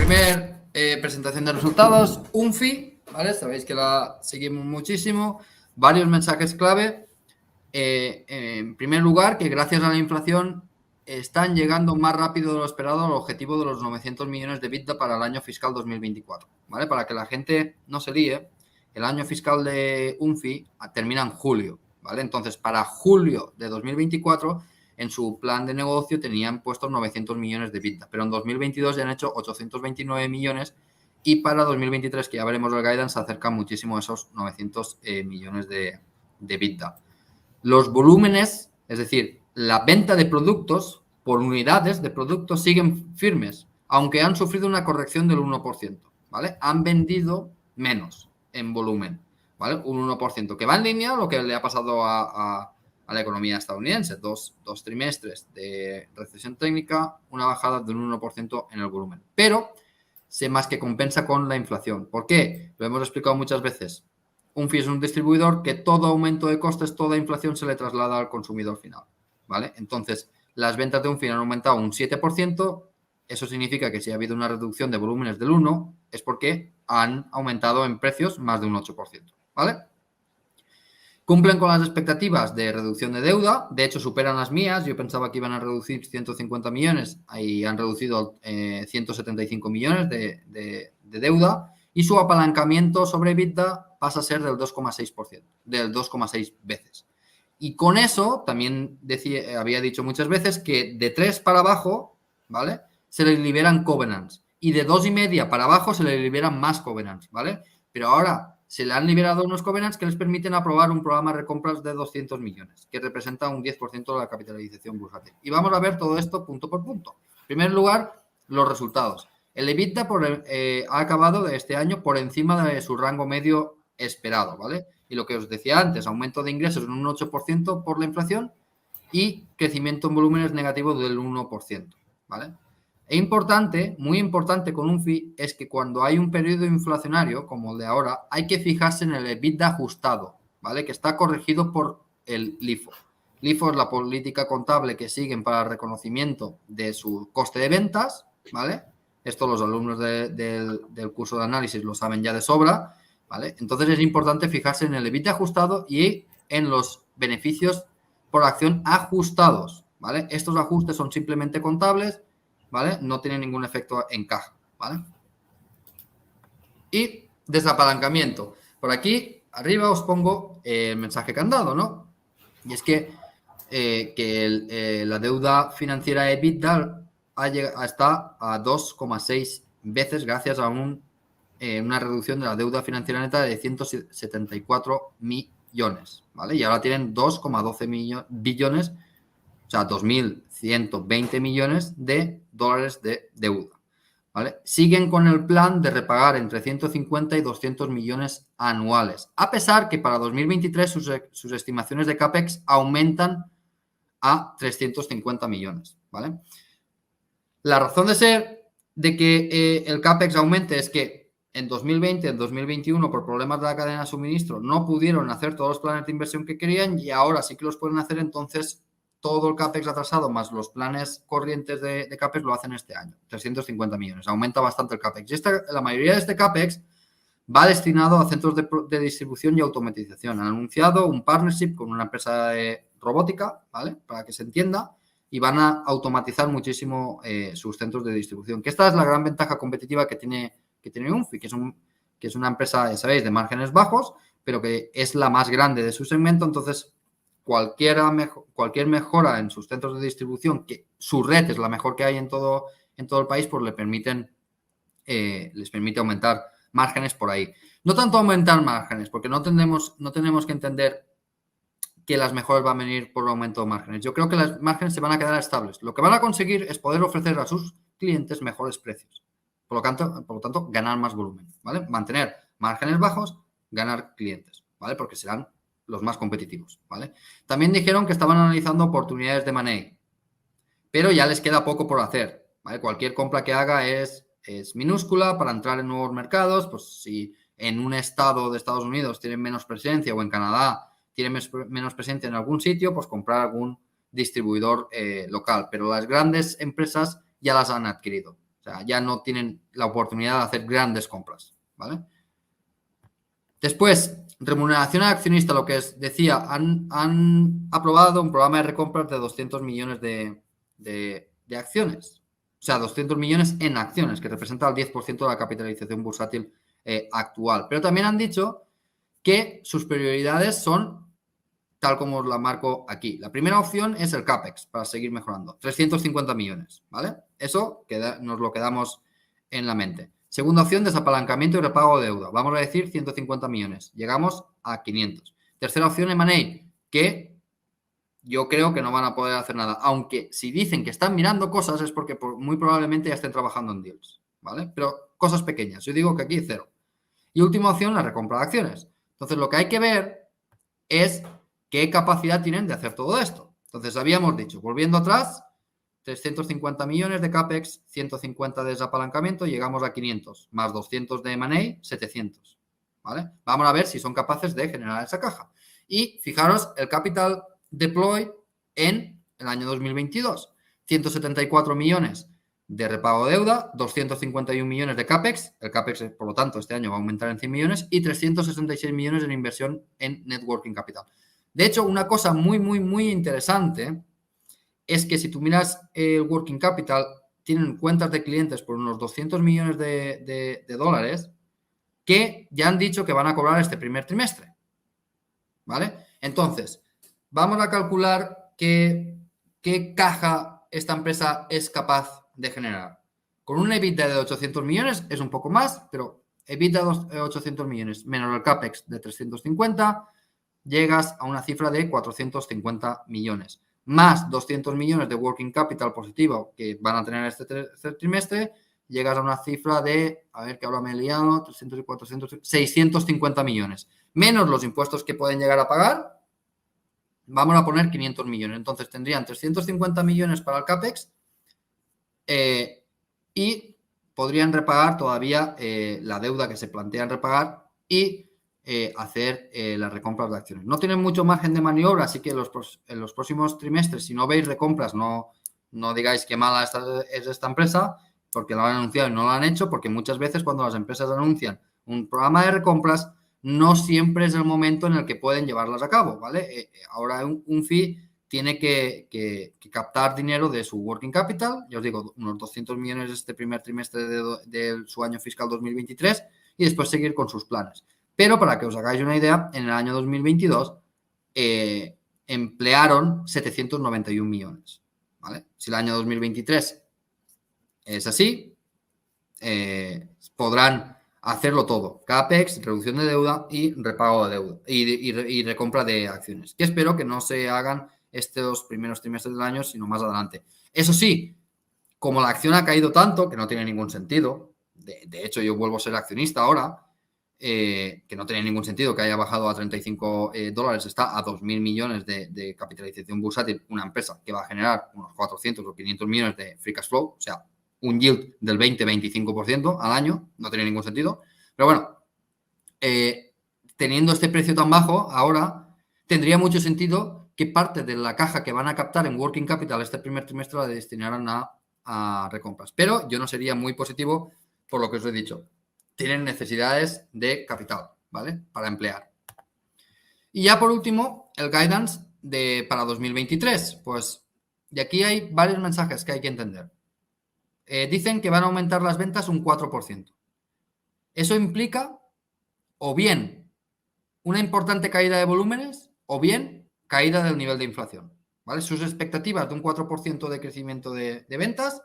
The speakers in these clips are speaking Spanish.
Primer presentación de resultados, UNFI, ¿vale? Sabéis que la seguimos muchísimo. Varios mensajes clave. En primer lugar, que gracias a la inflación están llegando más rápido de lo esperado al objetivo de los 900 millones de EBITDA para el año fiscal 2024, ¿vale? Para que la gente no se líe, el año fiscal de UNFI termina en julio, ¿vale? Entonces, para julio de 2024, en su plan de negocio tenían puestos 900 millones de EBITDA, pero en 2022 ya han hecho 829 millones y para 2023, que ya veremos el guidance, se acercan muchísimo a esos 900 millones de EBITDA. Los volúmenes, es decir, la venta de productos por unidades de productos siguen firmes, aunque han sufrido una corrección del 1%, ¿vale? Han vendido menos en volumen, ¿vale? Un 1%, que va en línea a lo que le ha pasado a la economía estadounidense. Dos trimestres de recesión técnica, una bajada del 1% en el volumen. Pero se más que compensa con la inflación. ¿Por qué? Lo hemos explicado muchas veces. UNFI es un distribuidor que todo aumento de costes, toda inflación se le traslada al consumidor final, ¿vale? Entonces, las ventas de UNFI han aumentado un 7%, eso significa que si ha habido una reducción de volúmenes del 1%, es porque han aumentado en precios más de un 8%, ¿vale? Cumplen con las expectativas de reducción de deuda, de hecho superan las mías, yo pensaba que iban a reducir 150 millones, ahí han reducido 175 millones de deuda, y su apalancamiento sobre EBITDA pasa a ser del 2,6%, del 2,6 veces. Y con eso, también había dicho muchas veces que de 3 para abajo, ¿vale? Se les liberan covenants. Y de 2,5 para abajo se les liberan más covenants, ¿vale? Pero ahora se le han liberado unos covenants que les permiten aprobar un programa de recompras de 200 millones, que representa un 10% de la capitalización bursátil. Y vamos a ver todo esto punto por punto. En primer lugar, los resultados. El EBITDA ha acabado de este año por encima de su rango medio esperado, ¿vale? Y lo que os decía antes, aumento de ingresos en un 8% por la inflación y crecimiento en volúmenes negativos del 1%, ¿vale? E importante, muy importante con UNFI, es que cuando hay un periodo inflacionario, como el de ahora, hay que fijarse en el EBITDA ajustado, ¿vale? Que está corregido por el LIFO. LIFO es la política contable que siguen para el reconocimiento de su coste de ventas, ¿vale? Esto los alumnos del curso de análisis lo saben ya de sobra, ¿vale? Entonces es importante fijarse en el EBITDA ajustado y en los beneficios por acción ajustados, ¿vale? Estos ajustes son simplemente contables, ¿vale? No tienen ningún efecto en caja, ¿vale? Y desapalancamiento. Por aquí arriba os pongo el mensaje que han dado, ¿no? Y es que la deuda financiera EBITDA está a 2,6 veces gracias a una reducción de la deuda financiera neta de 174 millones, ¿vale? Y ahora tienen 2,12 billones, o sea, 2.120 millones de dólares de deuda, ¿vale? Siguen con el plan de repagar entre 150 y 200 millones anuales, a pesar que para 2023 sus estimaciones de CAPEX aumentan a 350 millones, ¿vale? La razón de ser de que el CAPEX aumente es que en 2020, en 2021, por problemas de la cadena de suministro, no pudieron hacer todos los planes de inversión que querían y ahora sí que los pueden hacer, entonces todo el CAPEX atrasado más los planes corrientes de CAPEX lo hacen este año, 350 millones, aumenta bastante el CAPEX. Y la mayoría de este CAPEX va destinado a centros de distribución y automatización. Han anunciado un partnership con una empresa de robótica, ¿vale? Para que se entienda, y van a automatizar muchísimo sus centros de distribución. Que esta es la gran ventaja competitiva que tiene UNFI, que es una empresa, ya sabéis, de márgenes bajos, pero que es la más grande de su segmento. Entonces, cualquier mejora en sus centros de distribución, que su red es la mejor que hay en todo el país, pues les permite aumentar márgenes por ahí. No tanto aumentar márgenes, porque no tenemos que entender que las mejoras van a venir por aumento de márgenes. Yo creo que las márgenes se van a quedar estables. Lo que van a conseguir es poder ofrecer a sus clientes mejores precios. Por lo tanto, ganar más volumen, ¿vale? Mantener márgenes bajos, ganar clientes, ¿vale? Porque serán los más competitivos, ¿vale? También dijeron que estaban analizando oportunidades de M&A, pero ya les queda poco por hacer, ¿vale? Cualquier compra que haga es minúscula para entrar en nuevos mercados. Pues si en un estado de Estados Unidos tienen menos presencia o en Canadá tienen menos presencia en algún sitio, pues comprar algún distribuidor local. Pero las grandes empresas ya las han adquirido, sea, ya no tienen la oportunidad de hacer grandes compras, ¿vale? Después, remuneración al accionista, lo que decía, han aprobado un programa de recompras de 200 millones de acciones. O sea, 200 millones en acciones, que representa el 10% de la capitalización bursátil actual. Pero también han dicho que sus prioridades son tal como os la marco aquí. La primera opción es el CAPEX, para seguir mejorando. 350 millones, ¿vale? Eso nos lo quedamos en la mente. Segunda opción, desapalancamiento y repago de deuda. Vamos a decir 150 millones. Llegamos a 500. Tercera opción, M&A, que yo creo que no van a poder hacer nada. Aunque si dicen que están mirando cosas es porque muy probablemente ya estén trabajando en deals, ¿vale? Pero cosas pequeñas. Yo digo que aquí cero. Y última opción, la recompra de acciones. Entonces, lo que hay que ver es qué capacidad tienen de hacer todo esto. Entonces, habíamos dicho, volviendo atrás, 350 millones de CAPEX, 150 de desapalancamiento, llegamos a 500, más 200 de M&A, 700. ¿Vale? Vamos a ver si son capaces de generar esa caja. Y fijaros el capital deploy en el año 2022. 174 millones de repago de deuda, 251 millones de CAPEX, el CAPEX, por lo tanto, este año va a aumentar en 100 millones, y 366 millones en inversión en networking capital. De hecho, una cosa muy, muy, muy interesante es que si tú miras el working capital, tienen cuentas de clientes por unos 200 millones de dólares que ya han dicho que van a cobrar este primer trimestre. ¿Vale? Entonces, vamos a calcular qué caja esta empresa es capaz de generar. Con un EBITDA de 800 millones es un poco más, pero EBITDA de 800 millones menos el CAPEX de 350, llegas a una cifra de 450 millones. Más 200 millones de working capital positivo que van a tener este trimestre, llegas a una cifra de, a ver que ahora me he liado, 300 y 400, 650 millones. Menos los impuestos que pueden llegar a pagar, vamos a poner 500 millones. Entonces tendrían 350 millones para el CAPEX y podrían repagar todavía la deuda que se plantean repagar y hacer las recompras de acciones. No tienen mucho margen de maniobra, así que en los próximos trimestres, si no veis recompras, no digáis que mala es esta empresa, porque la han anunciado y no lo han hecho, porque muchas veces cuando las empresas anuncian un programa de recompras, no siempre es el momento en el que pueden llevarlas a cabo, ¿vale? Ahora un fee tiene que captar dinero de su working capital, ya os digo, unos 200 millones este primer trimestre de su año fiscal 2023 y después seguir con sus planes. Pero para que os hagáis una idea, en el año 2022 emplearon 791 millones, ¿vale? Si el año 2023 es así, podrán hacerlo todo. CAPEX, reducción de deuda y repago de deuda y recompra de acciones. Que espero que no se hagan estos primeros trimestres del año, sino más adelante. Eso sí, como la acción ha caído tanto, que no tiene ningún sentido, de hecho yo vuelvo a ser accionista ahora, que no tiene ningún sentido que haya bajado a 35 dólares, está a 2.000 millones de capitalización bursátil, una empresa que va a generar unos 400 o 500 millones de free cash flow, o sea, un yield del 20-25% al año, no tiene ningún sentido. Pero bueno, teniendo este precio tan bajo ahora, tendría mucho sentido que parte de la caja que van a captar en working capital este primer trimestre la destinaran a recompras. Pero yo no sería muy positivo por lo que os he dicho. Tienen necesidades de capital, ¿vale? Para emplear. Y ya por último, el guidance para 2023. Pues, y aquí hay varios mensajes que hay que entender. Dicen que van a aumentar las ventas un 4%. Eso implica o bien una importante caída de volúmenes o bien caída del nivel de inflación, ¿vale? Sus expectativas de un 4% de crecimiento de ventas.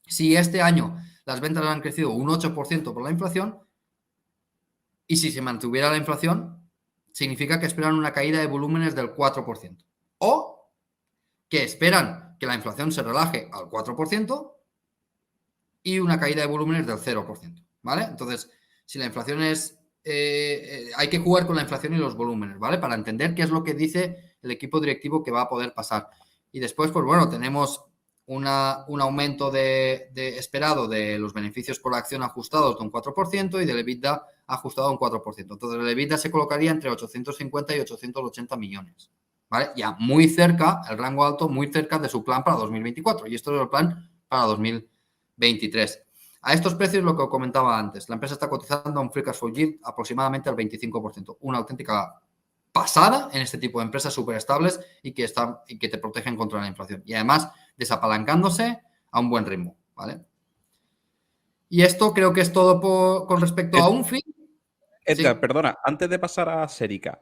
Si este año las ventas han crecido un 8% por la inflación y si se mantuviera la inflación, significa que esperan una caída de volúmenes del 4%. O que esperan que la inflación se relaje al 4% y una caída de volúmenes del 0%, ¿vale? Entonces, si la inflación es... hay que jugar con la inflación y los volúmenes, ¿vale? Para entender qué es lo que dice el equipo directivo que va a poder pasar. Y después, pues bueno, tenemos un aumento esperado de los beneficios por acción ajustados de un 4% y del EBITDA ajustado a un 4%. Entonces, el EBITDA se colocaría entre 850 y 880 millones, ¿vale? Ya muy cerca, el rango alto, muy cerca de su plan para 2024. Y esto es el plan para 2023. A estos precios, lo que comentaba antes, la empresa está cotizando a un free cash flow yield aproximadamente al 25%. Una auténtica pasada en este tipo de empresas súper estables y que te protegen contra la inflación. Y además, desapalancándose a un buen ritmo, ¿vale? Y esto creo que es todo con respecto a Unfi. Edgar, Sí. perdona, antes de pasar a Serica,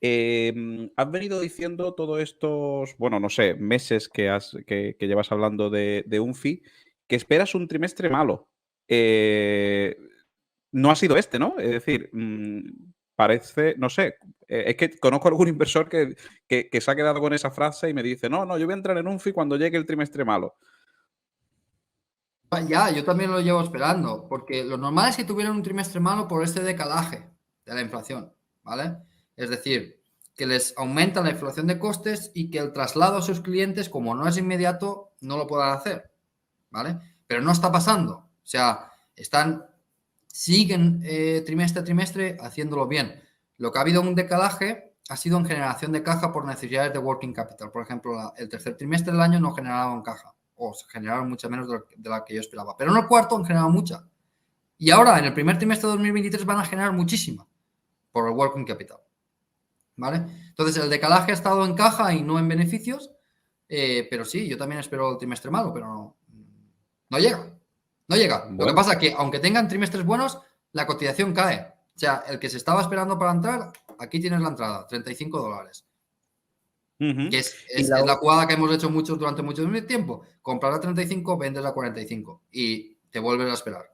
has venido diciendo todos estos, bueno, no sé, meses que llevas hablando de Unfi, que esperas un trimestre malo. No ha sido este, ¿no? Es decir, parece, no sé, es que conozco algún inversor que se ha quedado con esa frase y me dice, no, yo voy a entrar en Unfi cuando llegue el trimestre malo. Ya, yo también lo llevo esperando, porque lo normal es que tuvieran un trimestre malo por este decalaje de la inflación, ¿vale? Es decir, que les aumenta la inflación de costes y que el traslado a sus clientes, como no es inmediato, no lo puedan hacer, ¿vale? Pero no está pasando. O sea, siguen trimestre a trimestre haciéndolo bien. Lo que ha habido un decalaje ha sido en generación de caja por necesidades de working capital. Por ejemplo, el tercer trimestre del año no generaban caja, o se generaron mucha menos de la que yo esperaba. Pero en el cuarto han generado mucha. Y ahora, en el primer trimestre de 2023, van a generar muchísima por el working capital. ¿Vale? Entonces, el decalaje ha estado en caja y no en beneficios. Pero sí, yo también espero el trimestre malo, pero no llega. No llega. Lo que Bueno, pasa es que, aunque tengan trimestres buenos, la cotización cae. O sea, el que se estaba esperando para entrar, aquí tienes la entrada, $35. Que y es la jugada que hemos hecho muchos durante mucho tiempo. Comprar a 35, vendes a 45 y te vuelves a esperar.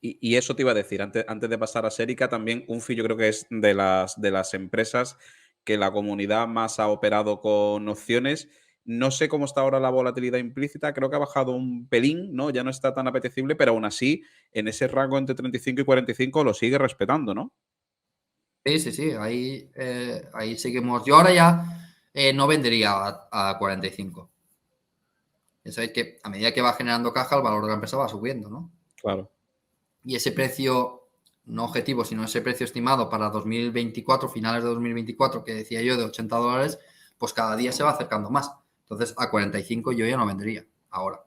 Y eso te iba a decir, antes de pasar a Serica, también Unfi yo creo que es de las empresas que la comunidad más ha operado con opciones. No sé cómo está ahora la volatilidad implícita, creo que ha bajado un pelín, ¿no? Ya no está tan apetecible, pero aún así, en ese rango entre 35 y 45 lo sigue respetando, ¿no? Sí, sí, sí, ahí seguimos. Yo ahora ya no vendería a 45. Ya sabéis que a medida que va generando caja, el valor de la empresa va subiendo, ¿no? Claro. Y ese precio, no objetivo, sino ese precio estimado para 2024, finales de 2024, que decía yo, de $80, pues cada día se va acercando más. Entonces, a 45 yo ya no vendería ahora.